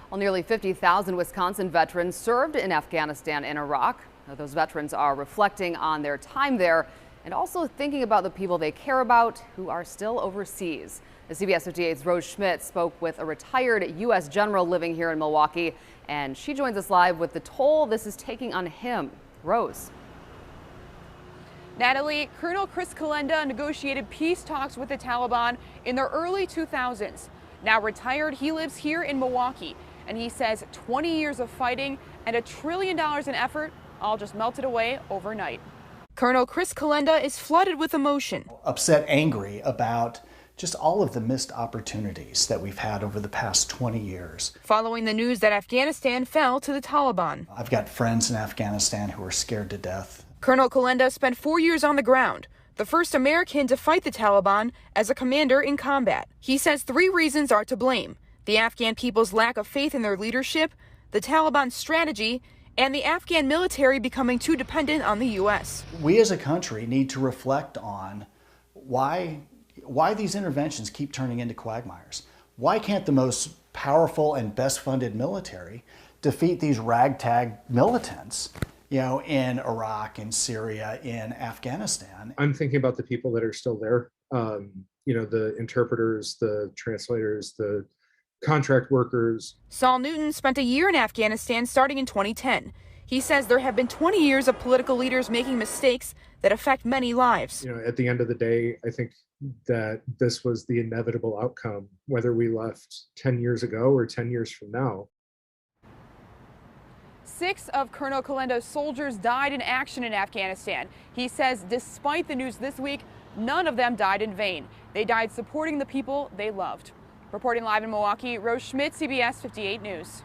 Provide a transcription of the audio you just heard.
Well, nearly 50,000 Wisconsin veterans served in Afghanistan and Iraq. Now, those veterans are reflecting on their time there and also thinking about the people they care about who are still overseas. The CBS 58's Rose Schmidt spoke with a retired U.S. general living here in Milwaukee, and she joins us live with the toll this is taking on him. Rose. Natalie, Colonel Chris Kalenda negotiated peace talks with the Taliban in the early 2000s. Now retired, he lives here in Milwaukee, and he says 20 years of fighting and $1 trillion in effort all just melted away overnight. Colonel Chris Kalenda is flooded with emotion. Upset, angry about just all of the missed opportunities that we've had over the past 20 years. Following the news that Afghanistan fell to the Taliban. I've got friends in Afghanistan who are scared to death. Colonel Kalenda spent 4 years on the ground, the first American to fight the Taliban as a commander in combat. He says 3 reasons are to blame: the Afghan people's lack of faith in their leadership, the Taliban strategy, and the Afghan military becoming too dependent on the U.S. We as a country need to reflect on why these interventions keep turning into quagmires. Why can't the most powerful and best funded military defeat these ragtag militants, in Iraq, in Syria, in Afghanistan? I'm thinking about the people that are still there, the interpreters, the translators, the contract workers. Saul Newton spent a year in Afghanistan starting in 2010. He says there have been 20 years of political leaders making mistakes that affect many lives. At the end of the day, I think that this was the inevitable outcome, whether we left 10 years ago or 10 years from now. 6 of Colonel Kalenda's soldiers died in action in Afghanistan. He says despite the news this week, none of them died in vain. They died supporting the people they loved. Reporting live in Milwaukee, Rose Schmidt, CBS 58 News.